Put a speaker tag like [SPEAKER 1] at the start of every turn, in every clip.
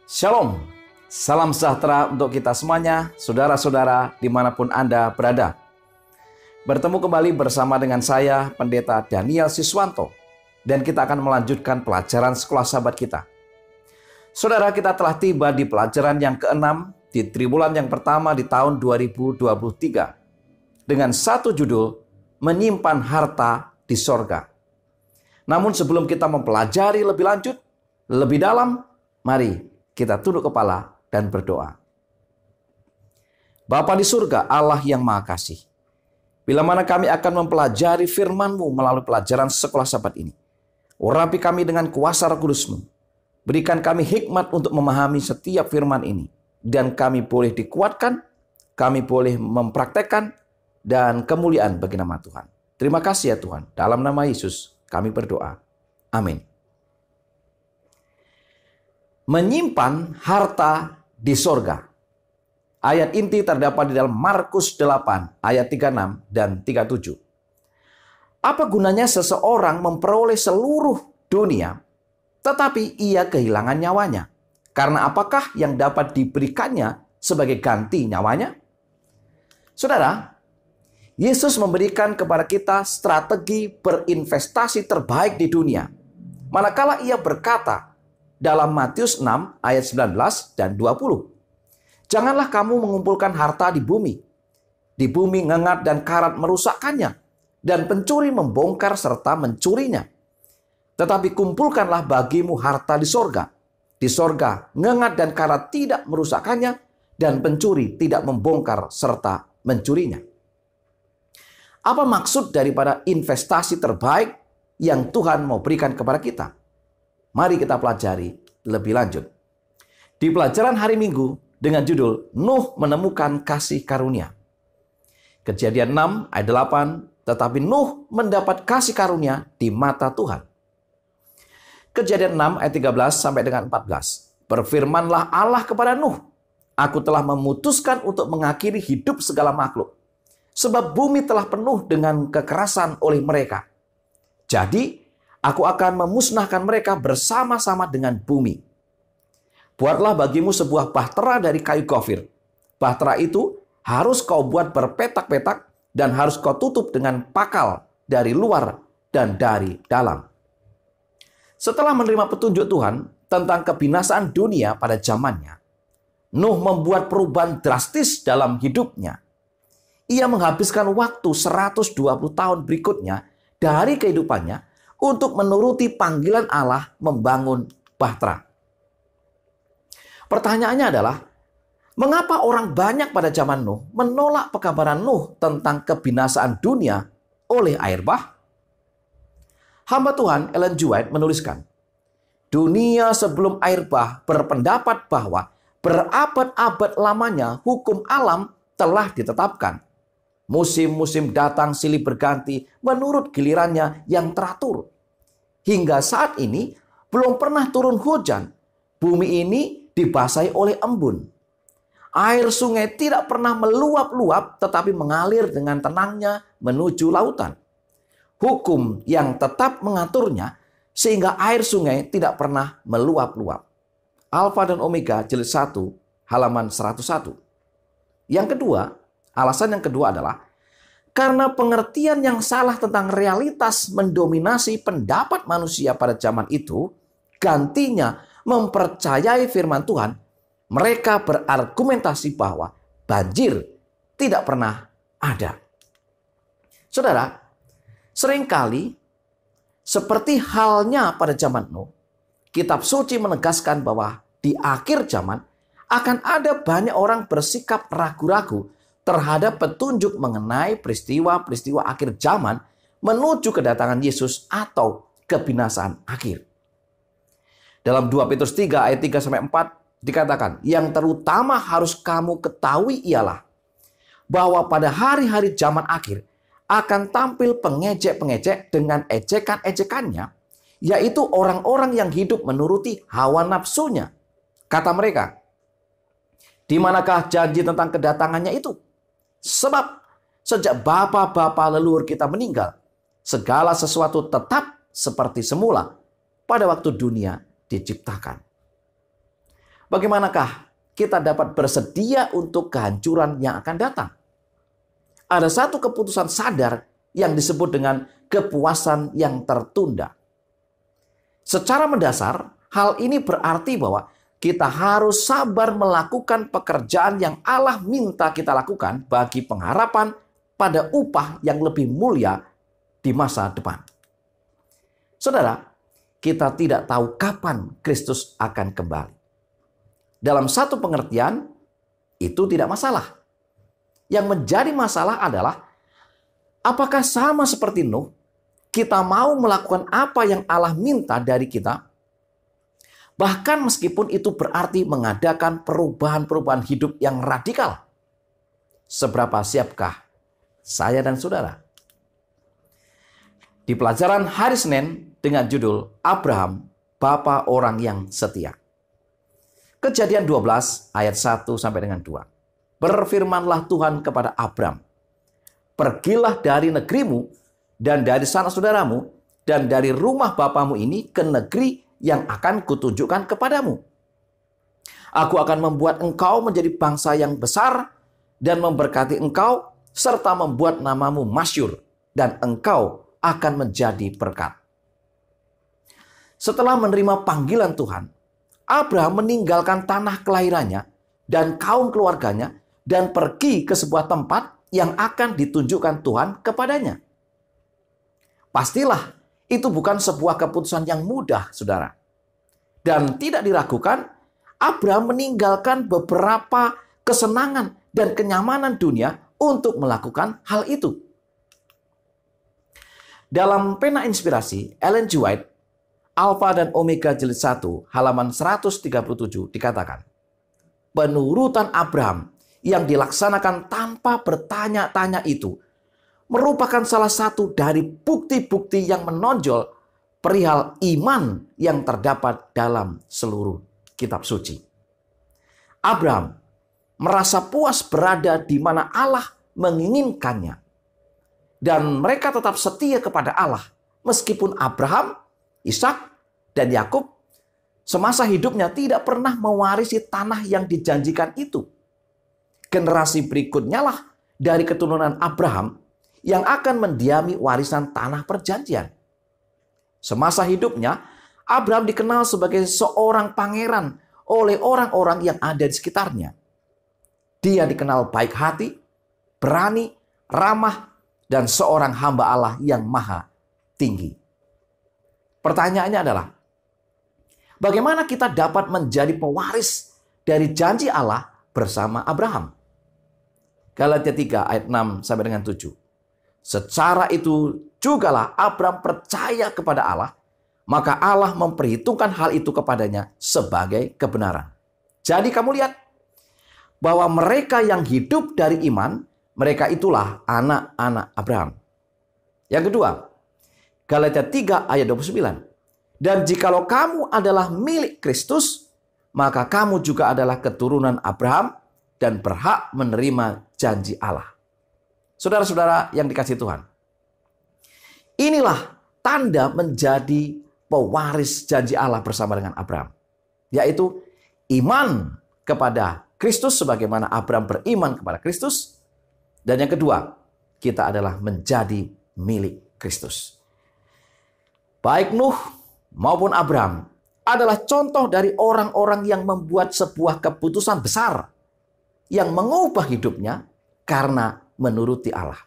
[SPEAKER 1] Shalom, salam sejahtera untuk kita semuanya, saudara-saudara dimanapun Anda berada. Bertemu kembali bersama dengan saya, Pendeta Daniel Siswanto, dan kita akan melanjutkan pelajaran sekolah sahabat kita. Saudara, kita telah tiba di pelajaran yang ke-6 di triwulan yang pertama di tahun 2023 dengan satu judul, Menyimpan Harta di Sorga. Namun sebelum kita mempelajari lebih lanjut, lebih dalam, mari kita tunduk kepala dan berdoa. Bapa di surga, Allah yang Maha Kasih, bila mana kami akan mempelajari firman-Mu melalui pelajaran sekolah sahabat ini, urapi kami dengan kuasa Roh Kudus-Mu. Berikan kami hikmat untuk memahami setiap firman ini, dan kami boleh dikuatkan, kami boleh mempraktekkan, dan kemuliaan bagi nama Tuhan. Terima kasih ya Tuhan, dalam nama Yesus kami berdoa. Amin. Menyimpan harta di sorga. Ayat inti terdapat di dalam Markus 8 ayat 36 dan 37. Apa gunanya seseorang memperoleh seluruh dunia tetapi ia kehilangan nyawanya? Karena apakah yang dapat diberikannya sebagai ganti nyawanya? Saudara, Yesus memberikan kepada kita strategi berinvestasi terbaik di dunia. Manakala ia berkata dalam Matius 6 ayat 19 dan 20. Janganlah kamu mengumpulkan harta di bumi. Di bumi ngengat dan karat merusakkannya, dan pencuri membongkar serta mencurinya. Tetapi kumpulkanlah bagimu harta di sorga. Di sorga ngengat dan karat tidak merusakkannya, dan pencuri tidak membongkar serta mencurinya. Apa maksud daripada investasi terbaik yang Tuhan mau berikan kepada kita? Mari kita pelajari lebih lanjut. Di pelajaran hari Minggu dengan judul Nuh menemukan kasih karunia. Kejadian 6 ayat 8, tetapi Nuh mendapat kasih karunia di mata Tuhan. Kejadian 6 ayat 13 sampai dengan 14. Berfirmanlah Allah kepada Nuh, aku telah memutuskan untuk mengakhiri hidup segala makhluk, sebab bumi telah penuh dengan kekerasan oleh mereka. Jadi aku akan memusnahkan mereka bersama-sama dengan bumi. Buatlah bagimu sebuah bahtera dari kayu gofir. Bahtera itu harus kau buat berpetak-petak dan harus kau tutup dengan pakal dari luar dan dari dalam. Setelah menerima petunjuk Tuhan tentang kebinasaan dunia pada zamannya, Nuh membuat perubahan drastis dalam hidupnya. Ia menghabiskan waktu 120 tahun berikutnya dari kehidupannya untuk menuruti panggilan Allah membangun bahtera. Pertanyaannya adalah, mengapa orang banyak pada zaman Nuh menolak pekabaran Nuh tentang kebinasaan dunia oleh air bah? Hamba Tuhan Ellen G. White menuliskan, dunia sebelum air bah berpendapat bahwa berabad-abad lamanya hukum alam telah ditetapkan. Musim-musim datang silih berganti menurut gilirannya yang teratur. Hingga saat ini belum pernah turun hujan. Bumi ini dibasahi oleh embun. Air sungai tidak pernah meluap-luap tetapi mengalir dengan tenangnya menuju lautan. Hukum yang tetap mengaturnya sehingga air sungai tidak pernah meluap-luap. Alfa dan Omega jilid 1 halaman 101. Yang kedua, alasan yang kedua adalah karena pengertian yang salah tentang realitas mendominasi pendapat manusia pada zaman itu, gantinya mempercayai firman Tuhan, mereka berargumentasi bahwa banjir tidak pernah ada. Saudara, seringkali seperti halnya pada zaman Nuh, kitab suci menegaskan bahwa di akhir zaman akan ada banyak orang bersikap ragu-ragu terhadap petunjuk mengenai peristiwa-peristiwa akhir zaman menuju kedatangan Yesus atau kebinasaan akhir. Dalam 2 Petrus 3 ayat 3-4 dikatakan, yang terutama harus kamu ketahui ialah bahwa pada hari-hari zaman akhir akan tampil pengejek-pengejek dengan ejekan-ejekannya, yaitu orang-orang yang hidup menuruti hawa nafsunya. Kata mereka, di manakah janji tentang kedatangannya itu? Sebab sejak bapa-bapa leluhur kita meninggal, segala sesuatu tetap seperti semula pada waktu dunia diciptakan. bagaimanakah kita dapat bersedia untuk kehancuran yang akan datang? Ada satu keputusan sadar yang disebut dengan kepuasan yang tertunda. Secara mendasar, hal ini berarti bahwa kita harus sabar melakukan pekerjaan yang Allah minta kita lakukan bagi pengharapan pada upah yang lebih mulia di masa depan. Saudara, kita tidak tahu kapan Kristus akan kembali. Dalam satu pengertian, itu tidak masalah. Yang menjadi masalah adalah apakah sama seperti Nuh, kita mau melakukan apa yang Allah minta dari kita, bahkan meskipun itu berarti mengadakan perubahan-perubahan hidup yang radikal. Seberapa siapkah saya dan saudara? Di pelajaran hari Senin dengan judul Abraham, Bapa Orang yang Setia. Kejadian 12 ayat 1 sampai dengan 2. Berfirmanlah Tuhan kepada Abram, pergilah dari negerimu dan dari sanak saudaramu dan dari rumah bapamu ini ke negeri yang akan kutunjukkan kepadamu. Aku akan membuat engkau menjadi bangsa yang besar dan memberkati engkau serta membuat namamu masyhur dan engkau akan menjadi berkat. Setelah menerima panggilan Tuhan, Abraham meninggalkan tanah kelahirannya dan kaum keluarganya dan pergi ke sebuah tempat yang akan ditunjukkan Tuhan kepadanya. Pastilah itu bukan sebuah keputusan yang mudah, saudara. Dan tidak diragukan, Abraham meninggalkan beberapa kesenangan dan kenyamanan dunia untuk melakukan hal itu. Dalam pena inspirasi Ellen G. White, Alfa dan Omega jilid 1, halaman 137 dikatakan, penurutan Abraham yang dilaksanakan tanpa bertanya-tanya itu merupakan salah satu dari bukti-bukti yang menonjol perihal iman yang terdapat dalam seluruh kitab suci. Abraham merasa puas berada di mana Allah menginginkannya. Dan mereka tetap setia kepada Allah meskipun Abraham, Ishak, dan Yakub semasa hidupnya tidak pernah mewarisi tanah yang dijanjikan itu. Generasi berikutnya lah dari keturunan Abraham yang akan mendiami warisan tanah perjanjian. Semasa hidupnya, Abraham dikenal sebagai seorang pangeran oleh orang-orang yang ada di sekitarnya. Dia dikenal baik hati, berani, ramah, dan seorang hamba Allah yang maha tinggi. Pertanyaannya adalah, bagaimana kita dapat menjadi pewaris dari janji Allah bersama Abraham? Galatia 3 ayat 6 sampai dengan 7. Secara itu jugalah Abraham percaya kepada Allah, maka Allah memperhitungkan hal itu kepadanya sebagai kebenaran. Jadi kamu lihat bahwa mereka yang hidup dari iman, mereka itulah anak-anak Abraham. Yang kedua, Galatia 3 ayat 29. Dan jikalau kamu adalah milik Kristus, maka kamu juga adalah keturunan Abraham dan berhak menerima janji Allah. Saudara-saudara yang dikasihi Tuhan, inilah tanda menjadi pewaris janji Allah bersama dengan Abraham, yaitu iman kepada Kristus sebagaimana Abraham beriman kepada Kristus. Dan yang kedua, kita adalah menjadi milik Kristus. Baik Nuh maupun Abraham adalah contoh dari orang-orang yang membuat sebuah keputusan besar yang mengubah hidupnya karena menuruti Allah.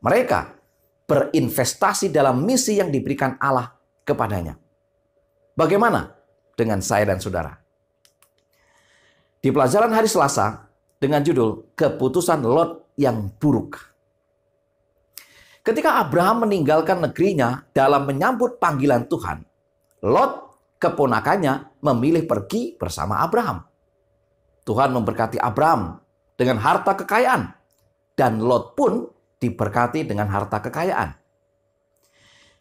[SPEAKER 1] Mereka berinvestasi dalam misi yang diberikan Allah kepadanya. Bagaimana dengan saya dan saudara? Di pelajaran hari Selasa dengan judul Keputusan Lot yang Buruk. Ketika Abraham meninggalkan negerinya dalam menyambut panggilan Tuhan, Lot, keponakannya, memilih pergi bersama Abraham. Tuhan memberkati Abraham dengan harta kekayaan, dan Lot pun diberkati dengan harta kekayaan.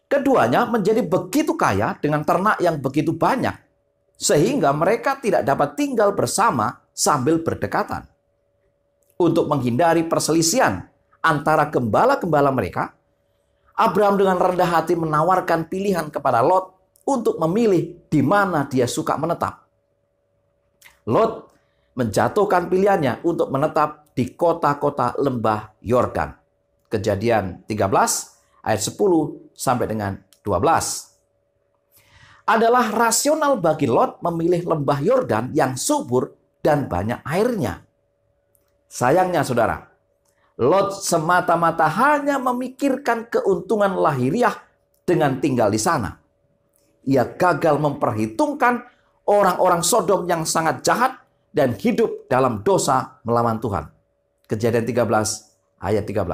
[SPEAKER 1] Keduanya menjadi begitu kaya dengan ternak yang begitu banyak, sehingga mereka tidak dapat tinggal bersama sambil berdekatan. Untuk menghindari perselisihan antara gembala-gembala mereka, Abraham dengan rendah hati menawarkan pilihan kepada Lot untuk memilih di mana dia suka menetap. Lot menjatuhkan pilihannya untuk menetap di kota-kota lembah Yordan. Kejadian 13 ayat 10 sampai dengan 12. Adalah rasional bagi Lot memilih lembah Yordan yang subur dan banyak airnya. Sayangnya saudara, Lot semata-mata hanya memikirkan keuntungan lahiriah dengan tinggal di sana. Ia gagal memperhitungkan orang-orang Sodom yang sangat jahat dan hidup dalam dosa melawan Tuhan. Kejadian 13 ayat 13.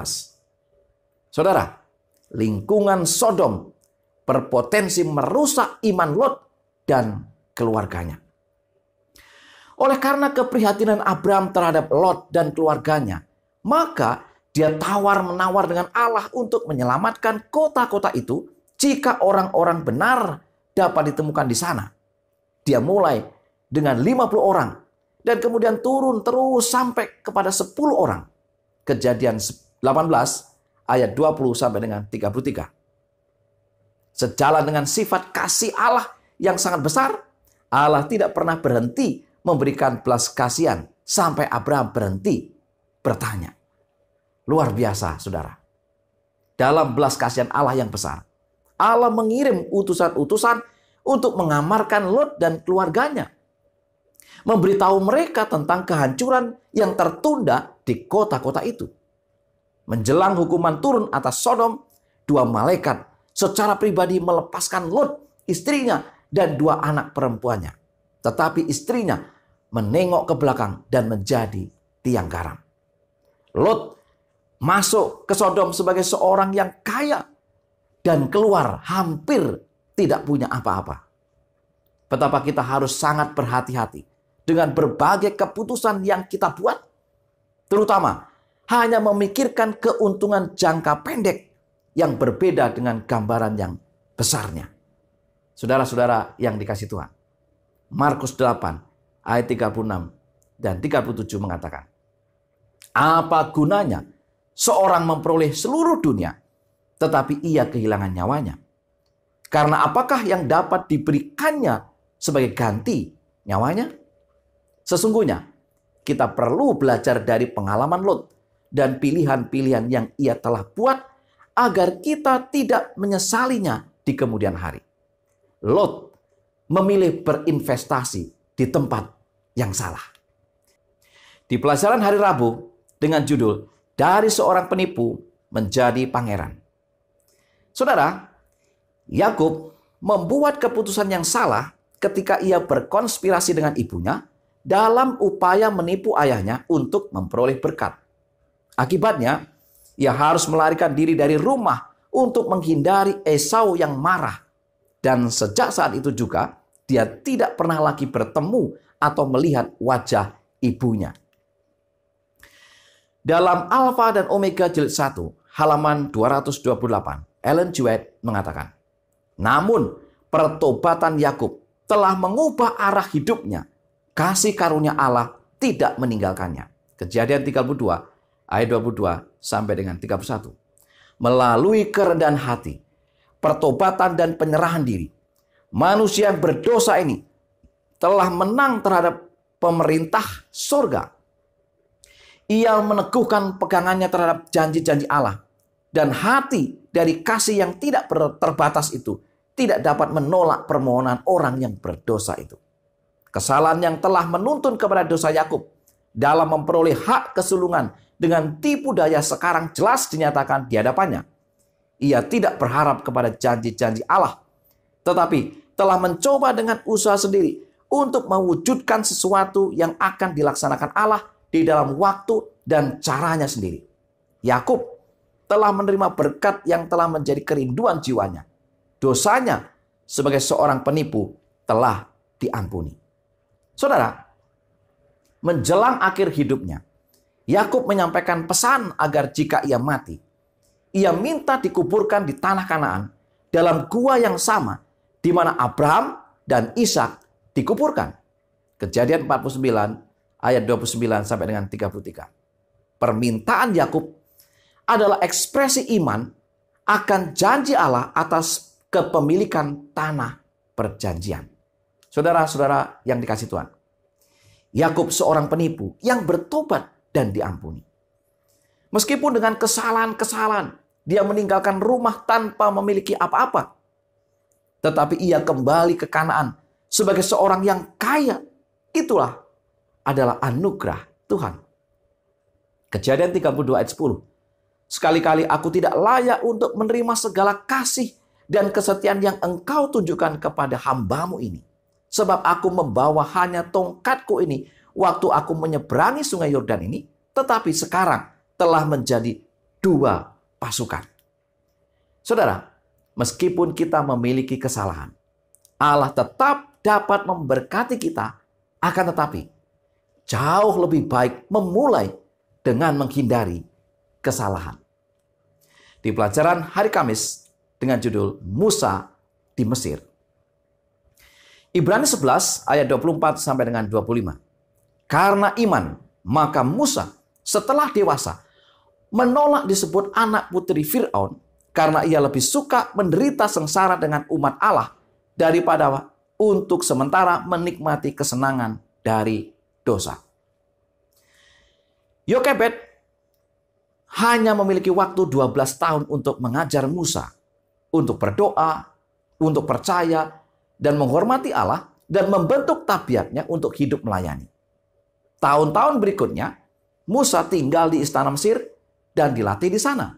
[SPEAKER 1] Saudara, lingkungan Sodom berpotensi merusak iman Lot dan keluarganya. Oleh karena keprihatinan Abraham terhadap Lot dan keluarganya, maka dia tawar-menawar dengan Allah untuk menyelamatkan kota-kota itu jika orang-orang benar dapat ditemukan di sana. Dia mulai dengan 50 orang dan kemudian turun terus sampai kepada 10 orang. Kejadian 18 ayat 20 sampai dengan 33. Sejalan dengan sifat kasih Allah yang sangat besar, Allah tidak pernah berhenti memberikan belas kasihan sampai Abraham berhenti bertanya. Luar biasa, saudara. Dalam belas kasihan Allah yang besar, Allah mengirim utusan-utusan untuk mengamarkan Lot dan keluarganya. Memberitahu mereka tentang kehancuran yang tertunda di kota-kota itu. Menjelang hukuman turun atas Sodom, 2 malaikat secara pribadi melepaskan Lot, istrinya, dan 2 anak perempuannya. Tetapi istrinya menengok ke belakang dan menjadi tiang garam. Lot masuk ke Sodom sebagai seorang yang kaya dan keluar hampir tidak punya apa-apa. Betapa kita harus sangat berhati-hati dengan berbagai keputusan yang kita buat, terutama hanya memikirkan keuntungan jangka pendek yang berbeda dengan gambaran yang besarnya. Saudara-saudara yang dikasihi Tuhan, Markus 8 ayat 36 dan 37 mengatakan, apa gunanya seorang memperoleh seluruh dunia tetapi ia kehilangan nyawanya? Karena apakah yang dapat diberikannya sebagai ganti nyawanya? Sesungguhnya kita perlu belajar dari pengalaman Lot dan pilihan-pilihan yang ia telah buat agar kita tidak menyesalinya di kemudian hari. Lot memilih berinvestasi di tempat yang salah. Di pelajaran hari Rabu dengan judul Dari Seorang Penipu Menjadi Pangeran. Saudara, Yakub membuat keputusan yang salah ketika ia berkonspirasi dengan ibunya dalam upaya menipu ayahnya untuk memperoleh berkat. Akibatnya, ia harus melarikan diri dari rumah untuk menghindari Esau yang marah. Dan sejak saat itu juga, dia tidak pernah lagi bertemu atau melihat wajah ibunya. Dalam Alfa dan Omega jilid 1, halaman 228, Ellen G. White mengatakan, namun pertobatan Yakub telah mengubah arah hidupnya. Kasih karunia Allah tidak meninggalkannya. Kejadian 32 ayat 22 sampai dengan 31. Melalui kerendahan hati, pertobatan dan penyerahan diri, manusia yang berdosa ini telah menang terhadap pemerintah surga. Ia meneguhkan pegangannya terhadap janji-janji Allah. Dan hati dari kasih yang tidak terbatas itu tidak dapat menolak permohonan orang yang berdosa itu. Kesalahan yang telah menuntun kepada dosa Yakub dalam memperoleh hak kesulungan dengan tipu daya sekarang jelas dinyatakan di hadapannya. Ia tidak berharap kepada janji-janji Allah, tetapi telah mencoba dengan usaha sendiri untuk mewujudkan sesuatu yang akan dilaksanakan Allah di dalam waktu dan caranya sendiri. Yakub telah menerima berkat yang telah menjadi kerinduan jiwanya. Dosanya sebagai seorang penipu telah diampuni. Saudara, menjelang akhir hidupnya, Yakub menyampaikan pesan agar jika ia mati, ia minta dikuburkan di tanah Kanaan dalam gua yang sama di mana Abraham dan Ishak dikuburkan. Kejadian 49 ayat 29 sampai dengan 33. Permintaan Yakub adalah ekspresi iman akan janji Allah atas kepemilikan tanah perjanjian. Saudara-saudara yang dikasihi Tuhan, Yakub seorang penipu yang bertobat dan diampuni. Meskipun dengan kesalahan-kesalahan, dia meninggalkan rumah tanpa memiliki apa-apa. Tetapi ia kembali ke Kanaan sebagai seorang yang kaya. Itulah adalah anugerah Tuhan. Kejadian 32 ayat 10. Sekali-kali aku tidak layak untuk menerima segala kasih dan kesetiaan yang engkau tunjukkan kepada hambamu ini. Sebab aku membawa hanya tongkatku ini waktu aku menyeberangi sungai Yordan ini. Tetapi sekarang telah menjadi 2 pasukan. Saudara, meskipun kita memiliki kesalahan, Allah tetap dapat memberkati kita. Akan tetapi, jauh lebih baik memulai dengan menghindari kesalahan. Di pelajaran hari Kamis dengan judul Musa di Mesir. Ibrani 11 ayat 24 sampai dengan 25. Karena iman, maka Musa setelah dewasa menolak disebut anak putri Fir'aun karena ia lebih suka menderita sengsara dengan umat Allah daripada untuk sementara menikmati kesenangan dari dosa. Yokebed hanya memiliki waktu 12 tahun untuk mengajar Musa untuk berdoa, untuk percaya, dan menghormati Allah, dan membentuk tabiatnya untuk hidup melayani. Tahun-tahun berikutnya, Musa tinggal di istana Mesir dan dilatih di sana.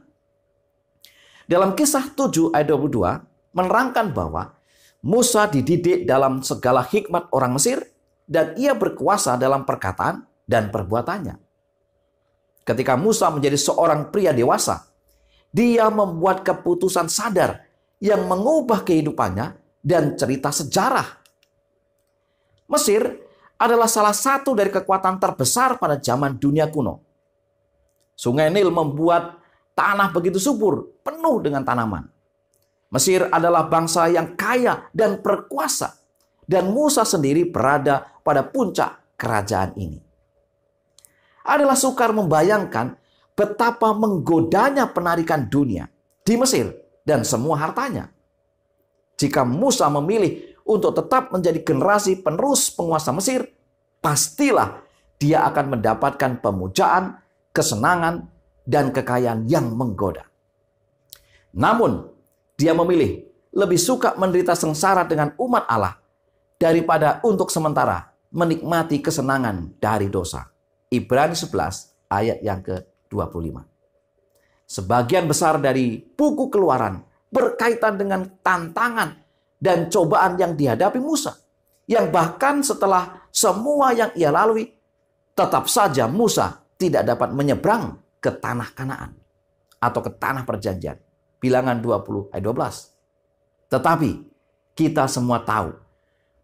[SPEAKER 1] Dalam Kisah 7 ayat 22 menerangkan bahwa Musa dididik dalam segala hikmat orang Mesir dan ia berkuasa dalam perkataan dan perbuatannya. Ketika Musa menjadi seorang pria dewasa, dia membuat keputusan sadar yang mengubah kehidupannya dan cerita sejarah. Mesir adalah salah satu dari kekuatan terbesar pada zaman dunia kuno. Sungai Nil membuat tanah begitu subur, penuh dengan tanaman. Mesir adalah bangsa yang kaya dan berkuasa. Dan Musa sendiri berada pada puncak kerajaan ini. Adalah sukar membayangkan betapa menggodanya penarikan dunia di Mesir dan semua hartanya. Jika Musa memilih untuk tetap menjadi generasi penerus penguasa Mesir, pastilah dia akan mendapatkan pemujaan, kesenangan, dan kekayaan yang menggoda. Namun, dia memilih lebih suka menderita sengsara dengan umat Allah daripada untuk sementara menikmati kesenangan dari dosa. Ibrani 11 ayat yang ke-25. Sebagian besar dari buku Keluaran berkaitan dengan tantangan dan cobaan yang dihadapi Musa. Yang bahkan setelah semua yang ia lalui, tetap saja Musa tidak dapat menyeberang ke tanah Kanaan atau ke tanah perjanjian. Bilangan 20 ayat 12. Tetapi kita semua tahu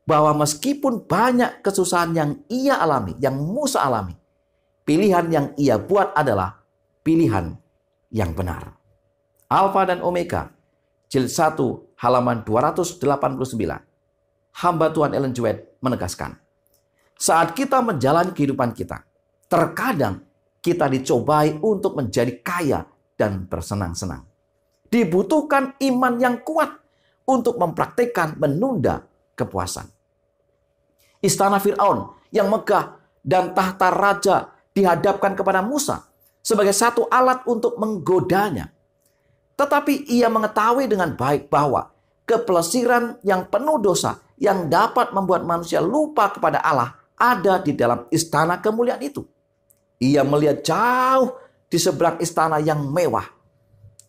[SPEAKER 1] bahwa meskipun banyak kesusahan yang ia alami, yang Musa alami, pilihan yang ia buat adalah pilihan yang benar. Alfa dan Omega, Jilid 1 halaman 289. Hamba Tuhan Ellen G. White menegaskan, saat kita menjalani kehidupan kita, terkadang kita dicobai untuk menjadi kaya dan bersenang-senang. Dibutuhkan iman yang kuat untuk mempraktikkan menunda kepuasan. Istana Fir'aun yang megah dan tahta raja dihadapkan kepada Musa sebagai satu alat untuk menggodanya. Tetapi ia mengetahui dengan baik bahwa kepelesiran yang penuh dosa yang dapat membuat manusia lupa kepada Allah ada di dalam istana kemuliaan itu. Ia melihat jauh di seberang istana yang mewah,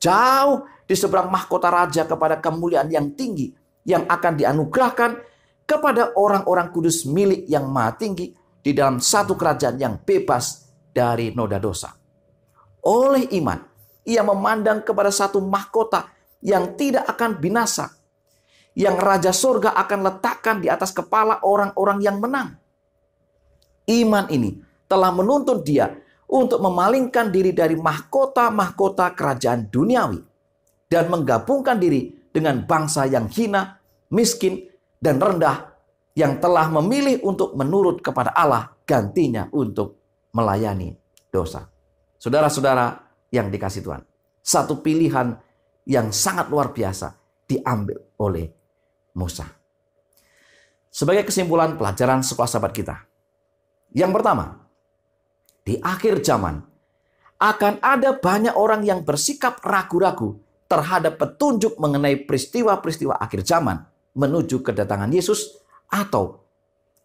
[SPEAKER 1] jauh di seberang mahkota raja kepada kemuliaan yang tinggi yang akan dianugerahkan kepada orang-orang kudus milik yang maha tinggi di dalam satu kerajaan yang bebas dari noda dosa. Oleh iman, ia memandang kepada satu mahkota yang tidak akan binasa, yang Raja Surga akan letakkan di atas kepala orang-orang yang menang. Iman ini telah menuntun dia untuk memalingkan diri dari mahkota-mahkota kerajaan duniawi dan menggabungkan diri dengan bangsa yang hina, miskin, dan rendah yang telah memilih untuk menurut kepada Allah gantinya untuk melayani dosa. Saudara-saudara yang dikasihi Tuhan, satu pilihan yang sangat luar biasa diambil oleh Musa. Sebagai kesimpulan pelajaran sekolah sahabat kita, Yang pertama, di akhir zaman akan ada banyak orang yang bersikap ragu-ragu terhadap petunjuk mengenai peristiwa-peristiwa akhir zaman menuju kedatangan Yesus atau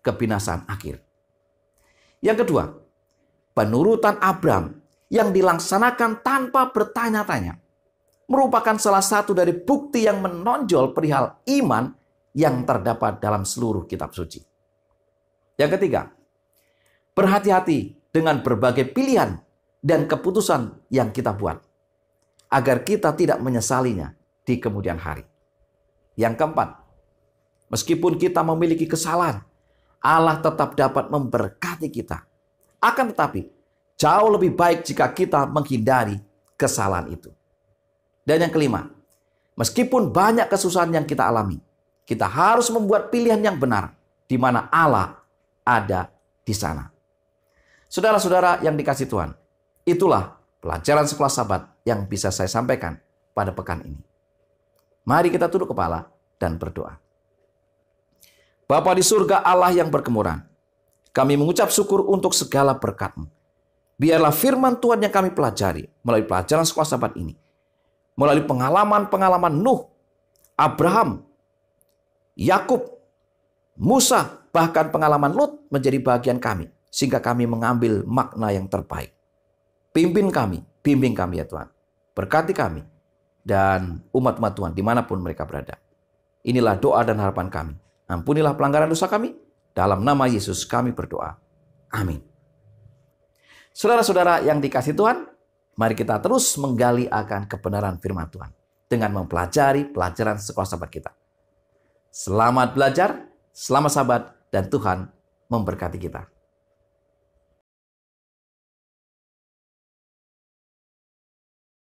[SPEAKER 1] kebinasaan akhir. Yang kedua, penurutan Abraham yang dilaksanakan tanpa bertanya-tanya merupakan salah satu dari bukti yang menonjol perihal iman yang terdapat dalam seluruh kitab suci. Yang ketiga, berhati-hati dengan berbagai pilihan dan keputusan yang kita buat, agar kita tidak menyesalinya di kemudian hari. Yang keempat, meskipun kita memiliki kesalahan, Allah tetap dapat memberkati kita. Akan tetapi, jauh lebih baik jika kita menghindari kesalahan itu. Dan yang kelima, meskipun banyak kesusahan yang kita alami, kita harus membuat pilihan yang benar, di mana Allah ada di sana. Saudara-saudara yang dikasihi Tuhan, itulah pelajaran sekolah Sabat yang bisa saya sampaikan pada pekan ini. Mari kita tunduk kepala dan berdoa. Bapa di surga, Allah yang berkemuran, kami mengucap syukur untuk segala berkat-Mu. Biarlah firman Tuhan yang kami pelajari melalui pelajaran sekolah Sabat ini, melalui pengalaman-pengalaman Nuh, Abraham, Yakub, Musa, bahkan pengalaman Lut menjadi bagian kami, sehingga kami mengambil makna yang terbaik. Pimpin kami, bimbing kami ya Tuhan. Berkati kami dan umat-umat Tuhan dimanapun mereka berada. Inilah doa dan harapan kami. Ampunilah pelanggaran dosa kami. Dalam nama Yesus kami berdoa. Amin. Saudara-saudara yang dikasihi Tuhan, mari kita terus menggali akan kebenaran firman Tuhan dengan mempelajari pelajaran sekolah Sabat kita. Selamat belajar, selamat Sabat, dan Tuhan memberkati kita.